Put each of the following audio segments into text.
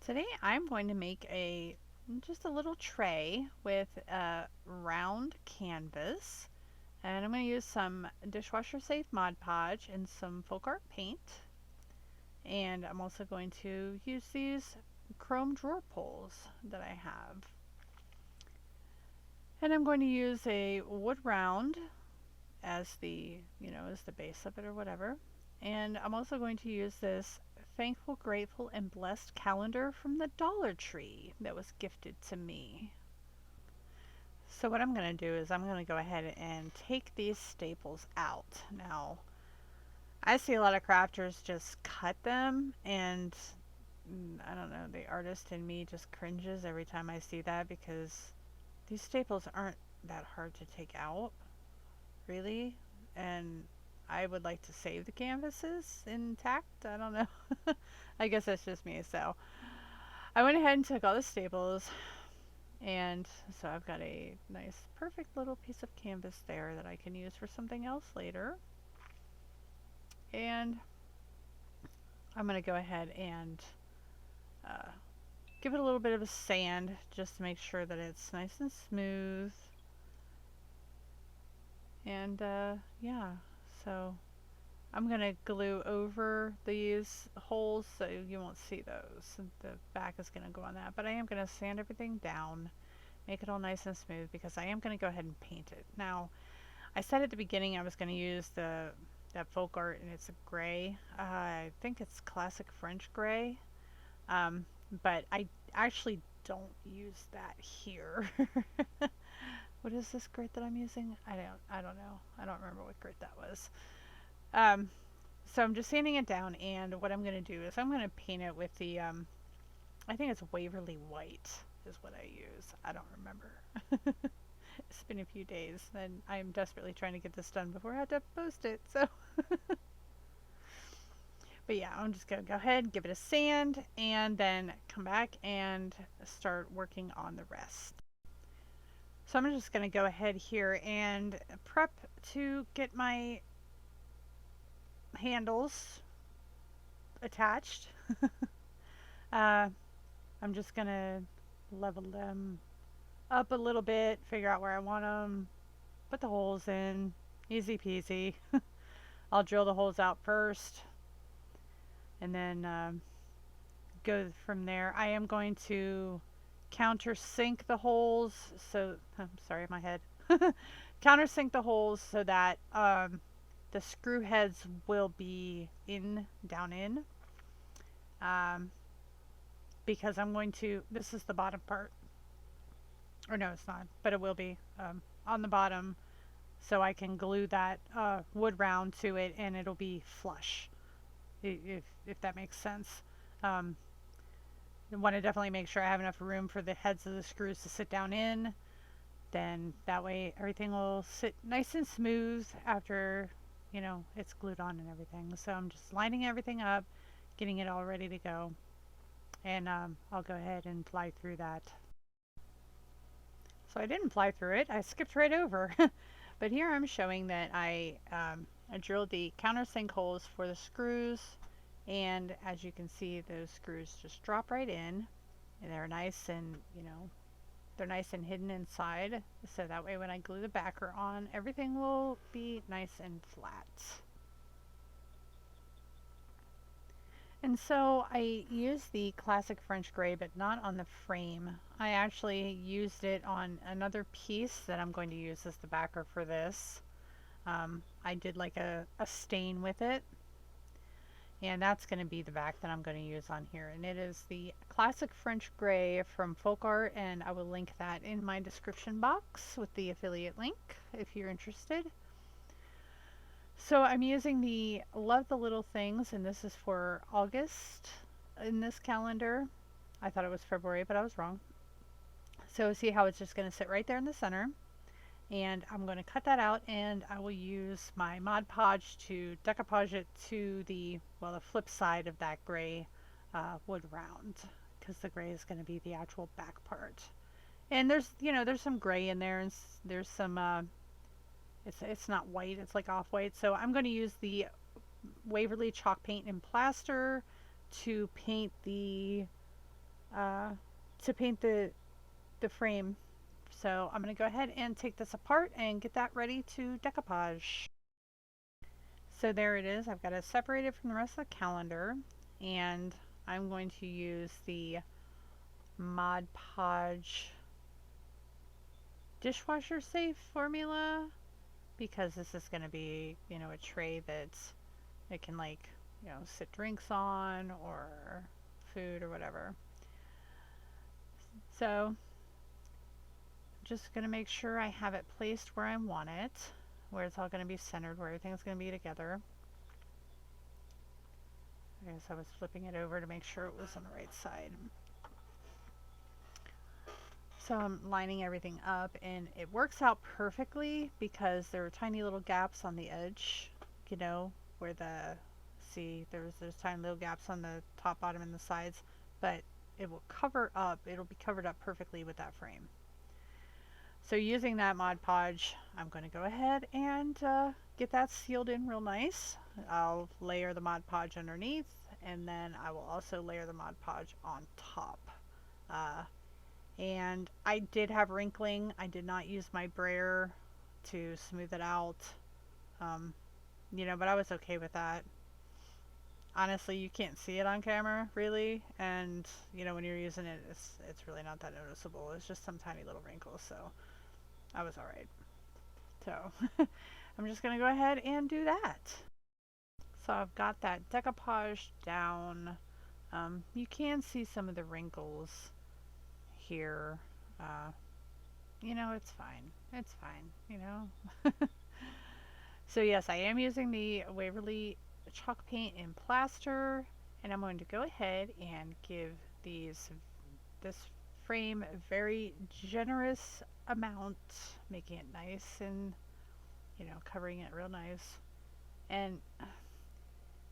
Today I'm going to make just a little tray with a round canvas, and I'm going to use some dishwasher safe Mod Podge and some folk art paint, and I'm also going to use these chrome drawer pulls that I have. And I'm going to use a wood round as the base of it or whatever. And I'm also going to use this Thankful, Grateful, and Blessed calendar from the Dollar Tree that was gifted to me. So what I'm going to do is I'm going to go ahead and take these staples out. Now, I see a lot of crafters just cut them, and I don't know, the artist in me just cringes every time I see that because these staples aren't that hard to take out, really. And I would like to save the canvases intact. I don't know. I guess that's just me. So I went ahead and took all the staples, and so I've got a nice, perfect little piece of canvas there that I can use for something else later. And I'm going to go ahead and give it a little bit of a sand just to make sure that it's nice and smooth. And yeah, so I'm going to glue over these holes so you won't see those. The back is going to go on that, but I am going to sand everything down, make it all nice and smooth because I am going to go ahead and paint it. Now, I said at the beginning I was going to use that folk art, and it's a gray. I think it's classic French gray, but I actually don't use that here. What is this grit that I'm using? I don't know. I don't remember what grit that was. So I'm just sanding it down, and what I'm going to do is I'm going to paint it with the, I think it's Waverly White is what I use. I don't remember. It's been a few days, and I'm desperately trying to get this done before I have to post it, so. But yeah, I'm just going to go ahead, give it a sand, and then come back and start working on the rest. So I'm just going to go ahead here and prep to get my handles attached. I'm just going to level them up a little bit, figure out where I want them, put the holes in, easy peasy. I'll drill the holes out first and then go from there. I am going to countersink the holes, so I'm sorry, my head. Countersink the holes so that the screw heads will be down in, because I'm going to, this is the bottom part, or no it's not, but it will be on the bottom, so I can glue that wood round to it and it'll be flush, if that makes sense. I want to definitely make sure I have enough room for the heads of the screws to sit down in. Then that way everything will sit nice and smooth after, it's glued on and everything. So I'm just lining everything up, getting it all ready to go. And I'll go ahead and fly through that. So I didn't fly through it, I skipped right over. But here I'm showing that I drilled the countersink holes for the screws, and as you can see, those screws just drop right in, and they're nice and, they're nice and hidden inside, so that way when I glue the backer on, everything will be nice and flat. And so I used the classic French gray, but not on the frame. I actually used it on another piece that I'm going to use as the backer for this. I did like a stain with it, and that's going to be the back that I'm going to use on here. And it is the classic French gray from Folk Art, and I will link that in my description box with the affiliate link if you're interested. So I'm using the Love the Little Things, and this is for August in this calendar. I thought it was February, but I was wrong. So see how it's just going to sit right there in the center. And I'm going to cut that out, and I will use my Mod Podge to decoupage it to the flip side of that gray wood round, because the gray is going to be the actual back part. And there's some gray in there, and there's some it's not white, it's like off-white. So I'm going to use the Waverly chalk paint and plaster to paint the uh, to paint the frame. So I'm going to go ahead and take this apart and get that ready to decoupage. So there it is. I've got it separated from the rest of the calendar, and I'm going to use the Mod Podge dishwasher safe formula because this is going to be, you know, a tray that's it can, like, you know, sit drinks on or food or whatever. So just going to make sure I have it placed where I want it, where it's all going to be centered, where everything's going to be together. I guess I was flipping it over to make sure it was on the right side. So I'm lining everything up, and it works out perfectly because there are tiny little gaps on the edge, you know, where see, there's tiny little gaps on the top, bottom, and the sides, but it will cover up, it'll be covered up perfectly with that frame. So using that Mod Podge, I'm going to go ahead and get that sealed in real nice. I'll layer the Mod Podge underneath, and then I will also layer the Mod Podge on top. And I did have wrinkling. I did not use my brayer to smooth it out, you know, but I was okay with that. Honestly, you can't see it on camera really, and you know, when you're using it, it's really not that noticeable. It's just some tiny little wrinkles, so I was alright. So I'm just gonna go ahead and do that. So I've got that decoupage down. You can see some of the wrinkles here. You know, it's fine. It's fine, you know. So yes, I am using the Waverly chalk paint in plaster, and I'm going to go ahead and give this frame a very generous amount, making it nice and, you know, covering it real nice. And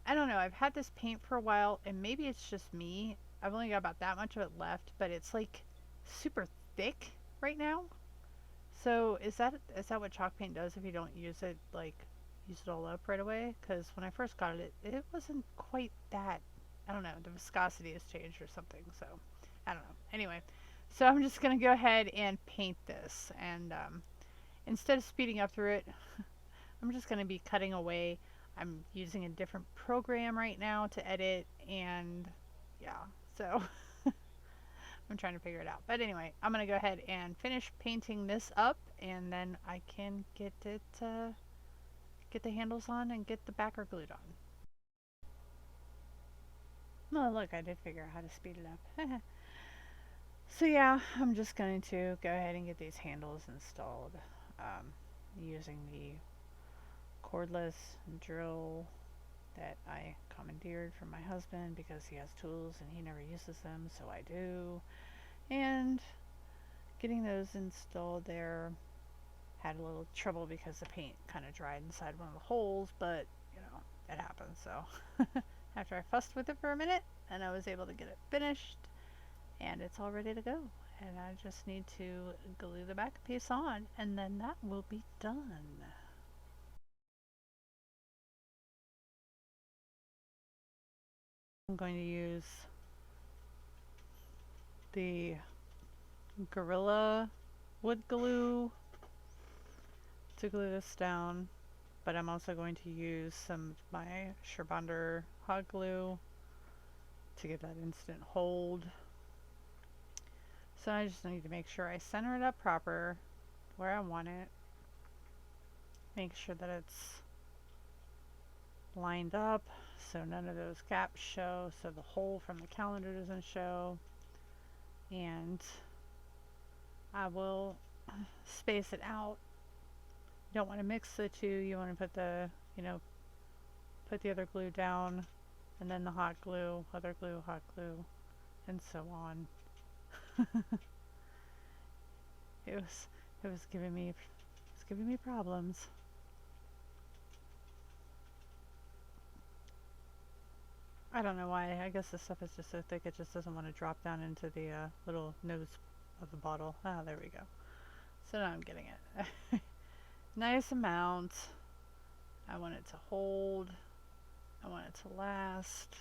I don't know, I've had this paint for a while, and maybe it's just me. I've only got about that much of it left, but it's like super thick right now. So is that what chalk paint does if you don't use it, like use it all up right away? Because when I first got it, it wasn't quite that. I don't know, the viscosity has changed or something, so I don't know. Anyway, so I'm just going to go ahead and paint this, and instead of speeding up through it, I'm just going to be cutting away. I'm using a different program right now to edit, and yeah, so I'm trying to figure it out. But anyway, I'm going to go ahead and finish painting this up, and then I can get it, get the handles on and get the backer glued on. Oh, look, I did figure out how to speed it up. So yeah, I'm just going to go ahead and get these handles installed using the cordless drill that I commandeered from my husband because he has tools and he never uses them, so I do. And getting those installed there, had a little trouble because the paint kind of dried inside one of the holes, but you know, it happens. So after I fussed with it for a minute, and I was able to get it finished, and it's all ready to go. And I just need to glue the back piece on, and then that will be done. I'm going to use the Gorilla wood glue to glue this down, but I'm also going to use some of my Sherbonder hot glue to get that instant hold. So I just need to make sure I center it up proper where I want it. Make sure that it's lined up so none of those gaps show, so the hole from the calendar doesn't show. And I will space it out. You don't want to mix the two. You want to put the, you know, put the other glue down, and then the hot glue, other glue, hot glue, and so on. it was giving me problems. I don't know why. I guess this stuff is just so thick it just doesn't want to drop down into the little nose of the bottle. Ah, there we go. So now I'm getting it. Nice amount. I want it to hold. I want it to last.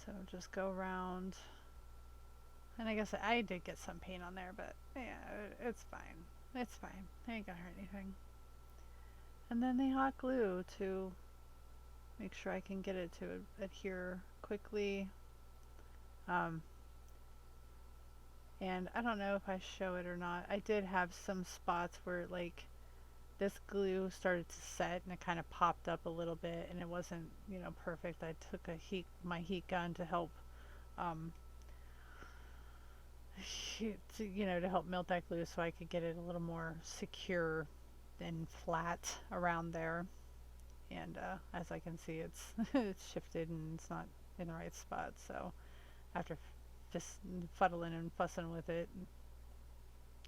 So just go around And I guess I did get some paint on there, but yeah, it's fine. It's fine. I ain't gonna hurt anything. And then the hot glue to make sure I can get it to adhere quickly. And I don't know if I show it or not. I did have some spots where like this glue started to set and it kind of popped up a little bit and it wasn't, you know, perfect. I took my heat gun to help to help melt that glue so I could get it a little more secure and flat around there. And as I can see, it's it's shifted and it's not in the right spot. So after just fuddling and fussing with it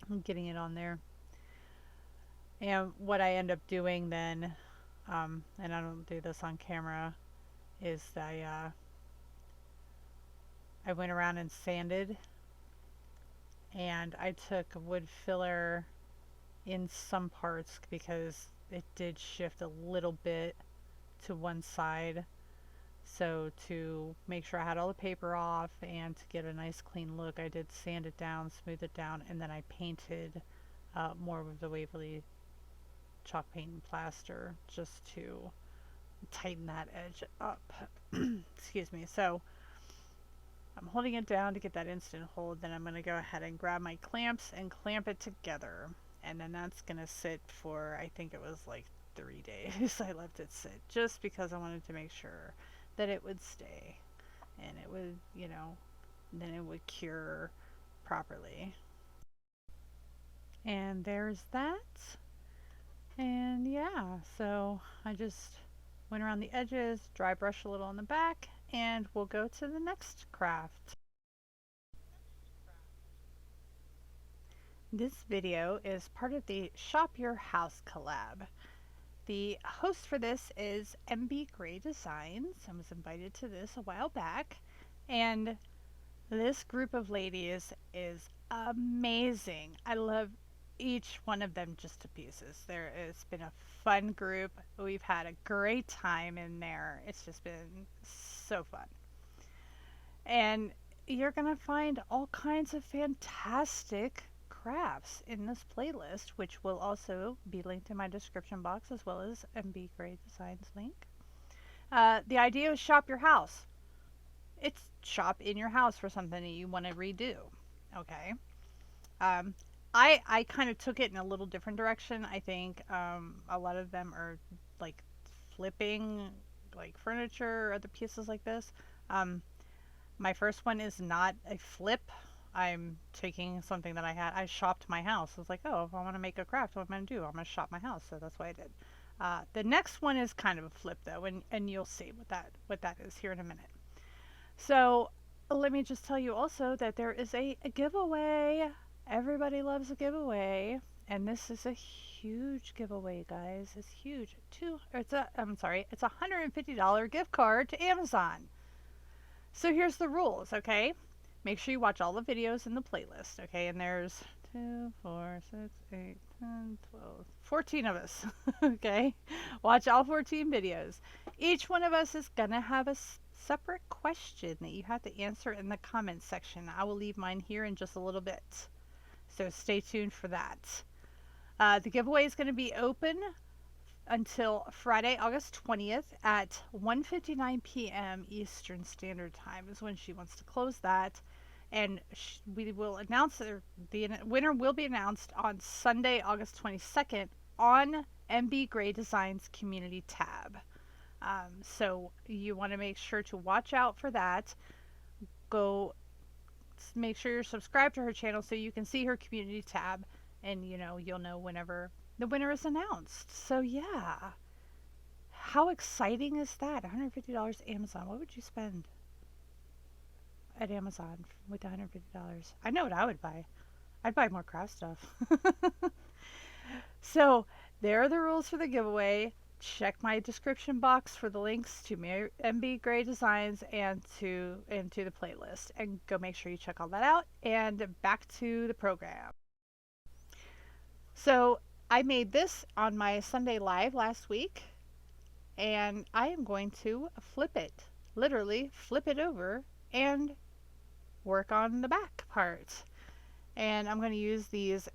and getting it on there. And what I end up doing then, and I don't do this on camera, is I went around and sanded, and I took wood filler in some parts because it did shift a little bit to one side. So to make sure I had all the paper off and to get a nice clean look, I did sand it down, smooth it down, and then I painted more of the Waverly chalk paint and plaster just to tighten that edge up. Excuse me. So I'm holding it down to get that instant hold. Then I'm going to go ahead and grab my clamps and clamp it together. And then that's going to sit for, I think it was like 3 days. I left it sit just because I wanted to make sure that it would stay and it would, then it would cure properly. And there's that. And yeah, so I just went around the edges, dry brush a little on the back, and we'll go to the next craft. This video is part of the Shop Your House collab. The host for this is MBGray Designs. I was invited to this a while back, and this group of ladies is amazing. I love each one of them just to pieces. It's been a fun group. We've had a great time in there. It's just been so fun. And you're going to find all kinds of fantastic crafts in this playlist, which will also be linked in my description box as well as MBGray Designs link. The idea is shop your house. It's shop in your house for something that you want to redo. Okay. I kind of took it in a little different direction. I think a lot of them are like flipping like furniture or other pieces like this. My first one is not a flip. I'm taking something that I shopped my house. I was like, oh, if I want to make a craft, what am I going to do? I'm going to shop my house. So that's what I did. The next one is kind of a flip though, and you'll see what that is here in a minute. So let me just tell you also that there is a giveaway. Everybody loves a giveaway, and this is a huge giveaway, guys. It's huge. It's a $150 gift card to Amazon. So here's the rules, okay? Make sure you watch all the videos in the playlist, okay? And there's 2, 4, 6, 8, 10, 12, 14 of us, okay? Watch all 14 videos. Each one of us is gonna have a separate question that you have to answer in the comments section. I will leave mine here in just a little bit. So stay tuned for that. The giveaway is going to be open until Friday, August 20th at 1:59 p.m. Eastern Standard Time is when she wants to close that. And we will announce the winner will be announced on Sunday, August 22nd on MBGray Designs Community tab. So you want to make sure to watch out for that. Go make sure you're subscribed to her channel so you can see her community tab, and you'll know whenever the winner is announced. So yeah, how exciting is that? $150 Amazon. What would you spend at Amazon with $150? I know what I would buy. I'd buy more craft stuff. So there are the rules for the giveaway. Check my description box for the links to MBGray Designs and to the playlist, and go make sure you check all that out. And back to the program. So I made this on my Sunday live last week, and I am going to flip it, literally flip it over and work on the back part. And I'm going to use these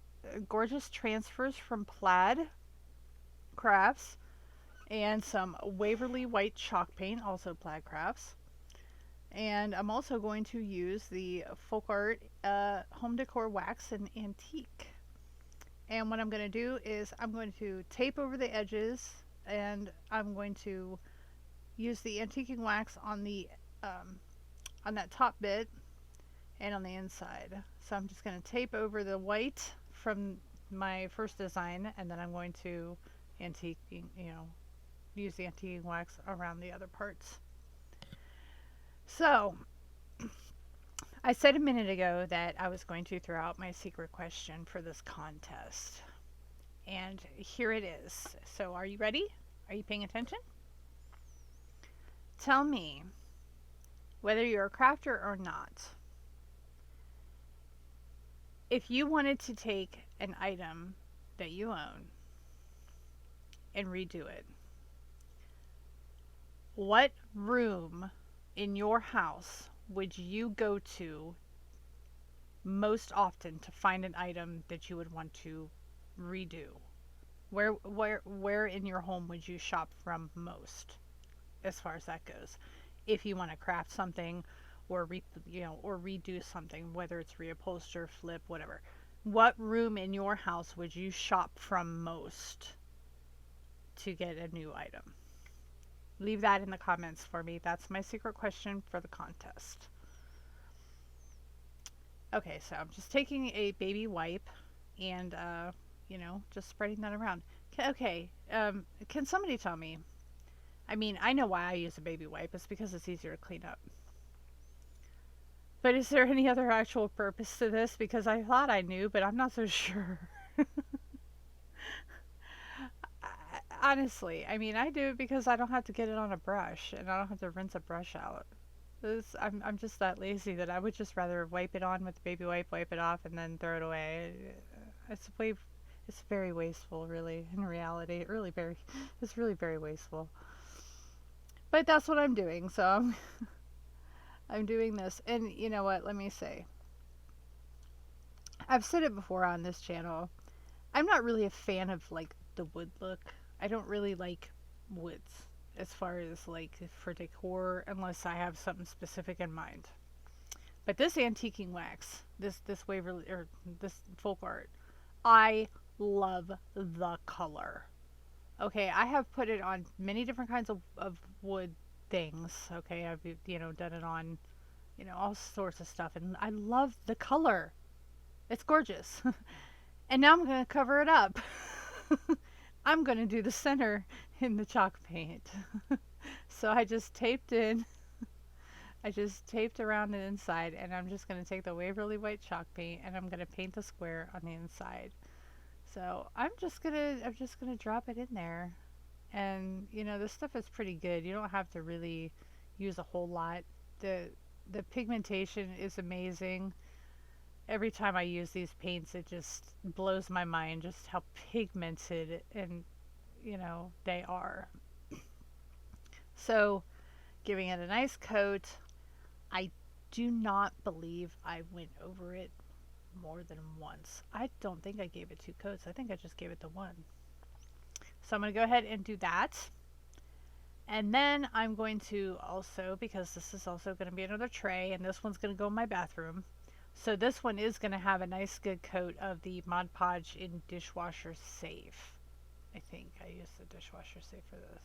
gorgeous transfers from Plaid Crafts and some Waverly White chalk paint, also Plaid Crafts. And I'm also going to use the Folk Art Home Decor Wax and Antique. And what I'm going to do is I'm going to tape over the edges, and I'm going to use the antiquing wax on that top bit and on the inside. So I'm just going to tape over the white from my first design, and then I'm going to use the antiquing wax around the other parts. So, I said a minute ago that I was going to throw out my secret question for this contest. And here it is. So, are you ready? Are you paying attention? Tell me, whether you're a crafter or not, if you wanted to take an item that you own and redo it, what room in your house would you go to most often to find an item that you would want to redo? Where in your home would you shop from most, as far as that goes? If you want to craft something or redo something, whether it's reupholster, flip, whatever. What room in your house would you shop from most to get a new item? Leave that in the comments for me. That's my secret question for the contest. Okay, so I'm just taking a baby wipe and, just spreading that around. Okay, can somebody tell me? I mean, I know why I use a baby wipe. It's because it's easier to clean up. But is there any other actual purpose to this? Because I thought I knew, but I'm not so sure. Honestly, I mean, I do it because I don't have to get it on a brush, and I don't have to rinse a brush out. I'm just that lazy that I would just rather wipe it on with the baby wipe, wipe it off, and then throw it away. It's very wasteful, really. In reality, it's really very wasteful. But that's what I'm doing, so I'm doing this. And you know what? Let me say, I've said it before on this channel. I'm not really a fan of like the wood look. I don't really like woods as far as like for decor, unless I have something specific in mind. But this antiquing wax, this Waverly or this Folk Art, I love the color. Okay, I have put it on many different kinds of wood things. Okay, I've done it on all sorts of stuff, and I love the color. It's gorgeous. And now I'm going to cover it up. I'm going to do the center in the chalk paint. So I just taped around the inside, and I'm just going to take the Waverly White chalk paint and I'm going to paint the square on the inside. So I'm just going to drop it in there. And this stuff is pretty good. You don't have to really use a whole lot. The pigmentation is amazing. Every time I use these paints, it just blows my mind just how pigmented and they are. So giving it a nice coat. I do not believe I went over it more than once. I don't think I gave it 2 coats. I think I just gave it the 1. So I'm going to go ahead and do that. And then I'm going to also, because this is also going to be another tray, and this one's going to go in my bathroom. So this one is going to have a nice good coat of the Mod Podge in Dishwasher Safe. I think I used the Dishwasher Safe for this.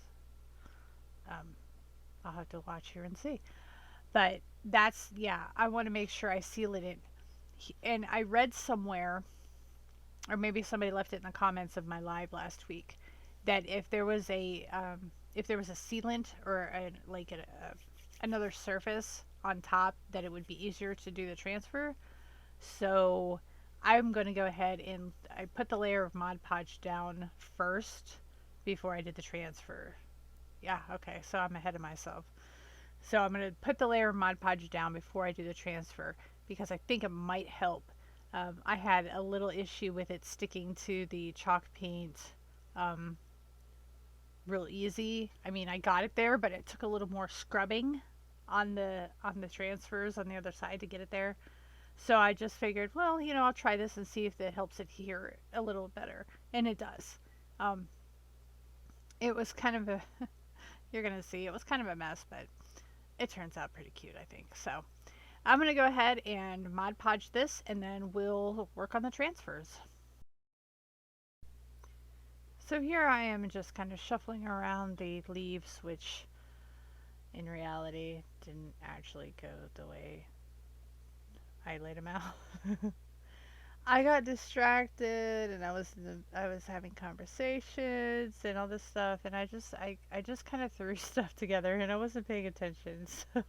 I'll have to watch here and see. But that's, yeah, I want to make sure I seal it in. And I read somewhere, or maybe somebody left it in the comments of my live last week, that if there was a sealant or another surface on top, that it would be easier to do the transfer. So I'm going to go ahead and I put the layer of Mod Podge down first before I did the transfer. Yeah, okay, so I'm ahead of myself. So I'm going to put the layer of Mod Podge down before I do the transfer, because I think it might help. I had a little issue with it sticking to the chalk paint real easy. I mean, I got it there, but it took a little more scrubbing on the transfers on the other side to get it there. So I just figured, well, I'll try this and see if it helps it adhere a little better, and it does. Um, it was kind of a you're gonna see it was kind of a mess, but it turns out pretty cute, I think. So I'm gonna go ahead and Mod Podge this, and then we'll work on the transfers. So here I am just kind of shuffling around the leaves, which in reality didn't actually go the way I laid them out. I got distracted and I was having conversations and all this stuff, and I just kind of threw stuff together and I wasn't paying attention. So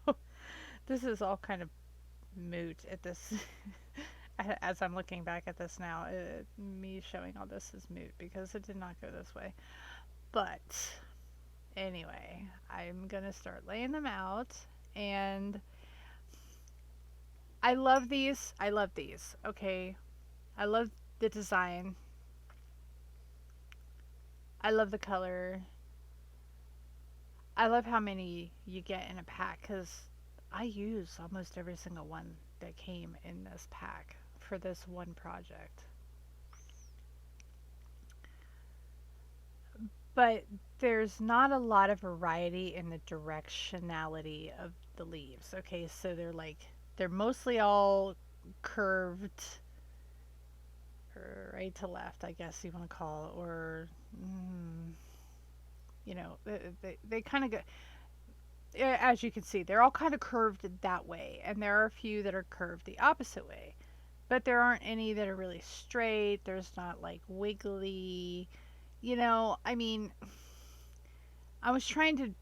this is all kind of moot at this as I'm looking back at this now. Me showing all this is moot because it did not go this way. But anyway, I'm gonna start laying them out, and I love these. I love these. Okay, I love the design. I love the color. I love how many you get in a pack because I use almost every single one that came in this pack for this one project. But there's not a lot of variety in the directionality of the leaves. Okay, so they're mostly all curved or right to left, I guess you want to call it, or they kind of go, as you can see, they're all kind of curved that way, and there are a few that are curved the opposite way, but there aren't any that are really straight. There's not like wiggly, I mean, I was trying to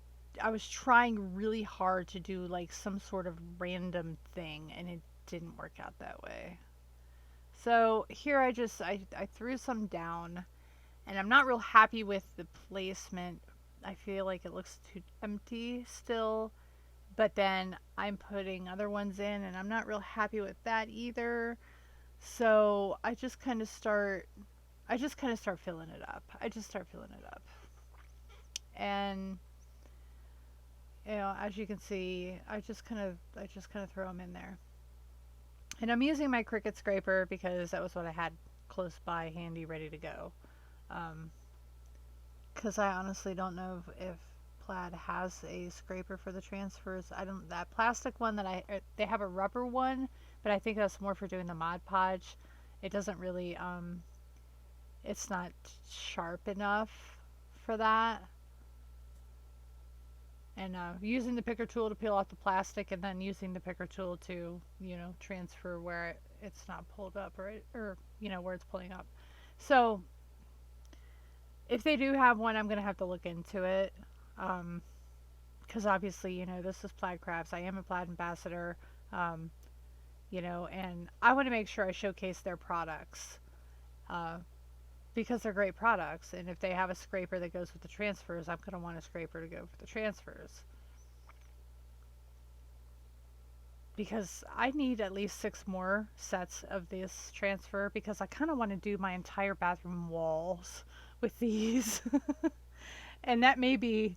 I was trying really hard to do like some sort of random thing, and it didn't work out that way. So here I threw some down, and I'm not real happy with the placement. I feel like it looks too empty still, but then I'm putting other ones in and I'm not real happy with that either. So I just kind of start filling it up. I just start filling it up. And as you can see, I just kind of throw them in there. And I'm using my Cricut scraper because that was what I had close by, handy, ready to go. Because I honestly don't know if Plaid has a scraper for the transfers. I don't. That plastic one they have a rubber one, but I think that's more for doing the Mod Podge. It doesn't really it's not sharp enough for that. And using the picker tool to peel off the plastic, and then using the picker tool to transfer where it's not pulled up, or where it's pulling up. So if they do have one, I'm gonna have to look into it, because obviously this is Plaid Crafts. I am a Plaid ambassador, and I want to make sure I showcase their products, because they're great products. And if they have a scraper that goes with the transfers, I'm going to want a scraper to go for the transfers. Because I need at least 6 more sets of this transfer, because I kind of want to do my entire bathroom walls with these. And that may be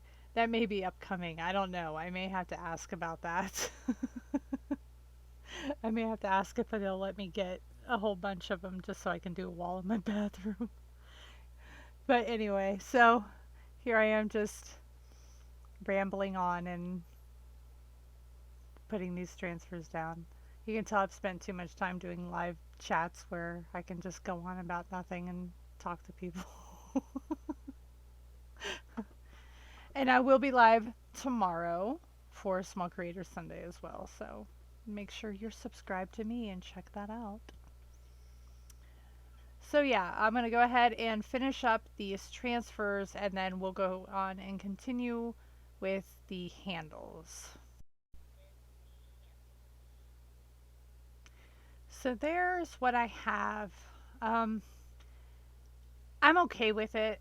upcoming. I don't know. I may have to ask about that. I may have to ask if they'll let me get a whole bunch of them just so I can do a wall in my bathroom. But anyway, so here I am just rambling on and putting these transfers down. You can tell I've spent too much time doing live chats where I can just go on about nothing and talk to people. And I will be live tomorrow for Small Creator Sunday as well, so make sure you're subscribed to me and check that out. So yeah, I'm going to go ahead and finish up these transfers, and then we'll go on and continue with the handles. So there's what I have. I'm okay with it.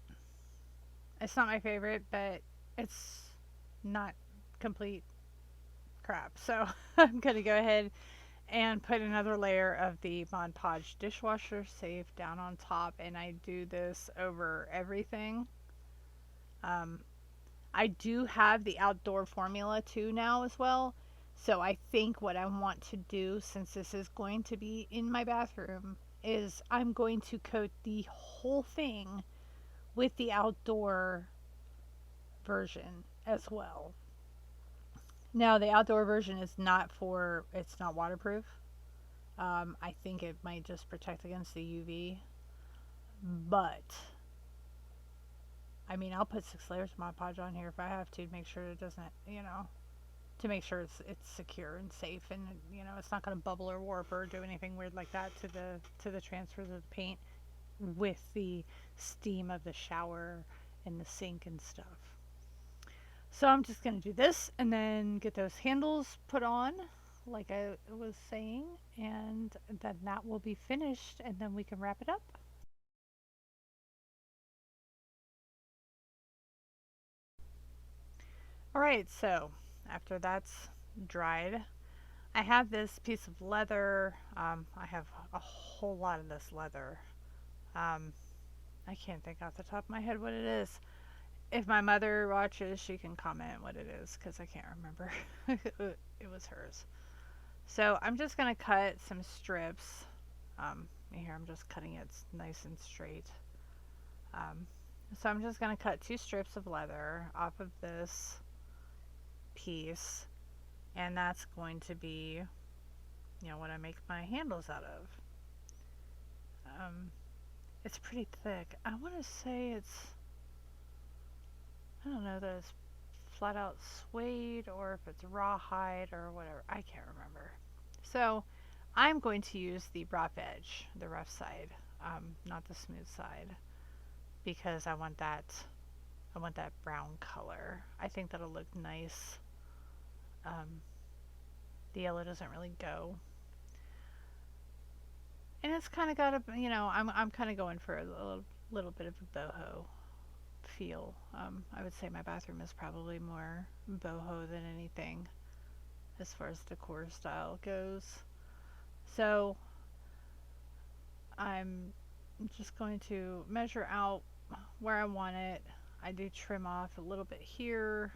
It's not my favorite, but it's not complete crap. So I'm going to go ahead and put another layer of the Mod Podge dishwasher safe down on top, and I do this over everything. I do have the outdoor formula too now as well, So I think what I want to do, since this is going to be in my bathroom, is I'm going to coat the whole thing with the outdoor version as well. Now the outdoor version is not it's not waterproof. I think it might just protect against the UV, but I mean, I'll put 6 layers of Mod Podge on here if I have to make sure it doesn't, to make sure it's secure and safe, and it's not going to bubble or warp or do anything weird like that to the transfers of the paint with the steam of the shower and the sink and stuff. So I'm just going to do this and then get those handles put on like I was saying, and then that will be finished, and then we can wrap it up. Alright, so after that's dried, I have this piece of leather. I have a whole lot of this leather. I can't think off the top of my head what it is. If my mother watches, she can comment what it is, because I can't remember. It was hers. So I'm just going to cut some strips. Here I'm just cutting it nice and straight. So I'm just going to cut 2 strips of leather off of this piece, and that's going to be, what I make my handles out of. It's pretty thick. I want to say I don't know that it's flat out suede or if it's rawhide or whatever. I can't remember. So I'm going to use the rough edge, the rough side, not the smooth side, because I want that brown color. I think that'll look nice. The yellow doesn't really go. And it's kind of got a, I'm kind of going for a little bit of a boho feel. I would say my bathroom is probably more boho than anything as far as decor style goes. So I'm just going to measure out where I want it. I do trim off a little bit here.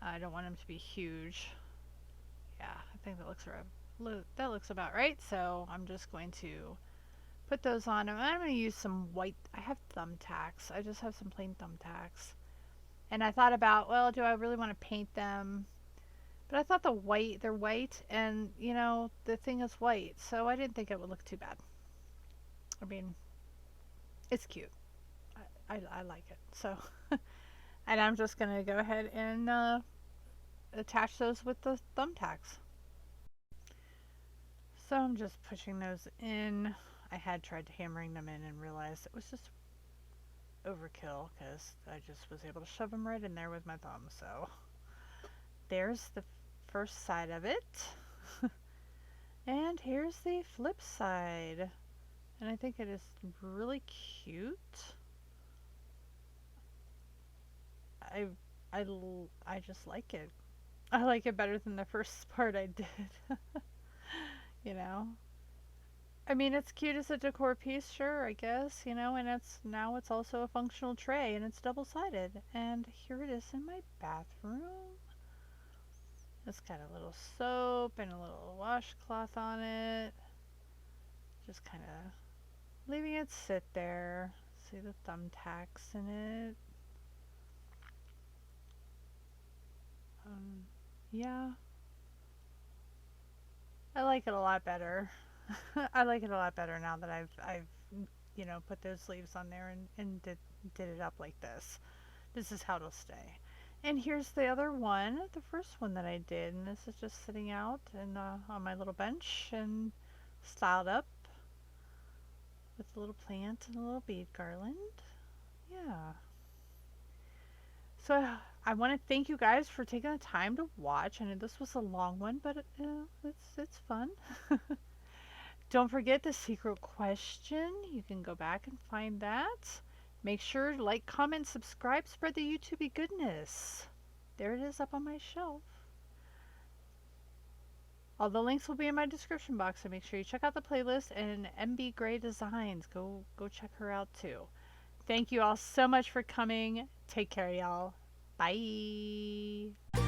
I don't want them to be huge. Yeah, I think that looks about right. So I'm just going to put those on. And I'm going to use some white. I have thumbtacks. I just have some plain thumbtacks. And I thought about, well, do I really want to paint them? But I thought they're white, and the thing is white, so I didn't think it would look too bad. I mean, it's cute. I like it. So, and I'm just going to go ahead and attach those with the thumbtacks. So I'm just pushing those in. I had tried hammering them in and realized it was just overkill because I just was able to shove them right in there with my thumb. So there's the first side of it. And here's the flip side. And I think it is really cute. I just like it. I like it better than the first part I did. I mean, it's cute as a decor piece, sure, I guess, and it's also a functional tray, and it's double-sided. And here it is in my bathroom. It's got a little soap and a little washcloth on it. Just kind of leaving it sit there. See the thumbtacks in it. Yeah. I like it a lot better. I like it a lot better now that I've put those sleeves on there and did it up like this. This is how it'll stay. And here's the other one, the first one that I did, and this is just sitting out and on my little bench and styled up with a little plant and a little bead garland. Yeah. So I want to thank you guys for taking the time to watch. I know this was a long one, but it's fun. Don't forget the secret question. You can go back and find that. Make sure to like, comment, subscribe, spread the YouTube goodness. There it is up on my shelf. All the links will be in my description box, so make sure you check out the playlist and MBGray Designs. Go check her out too. Thank you all so much for coming. Take care, y'all. Bye.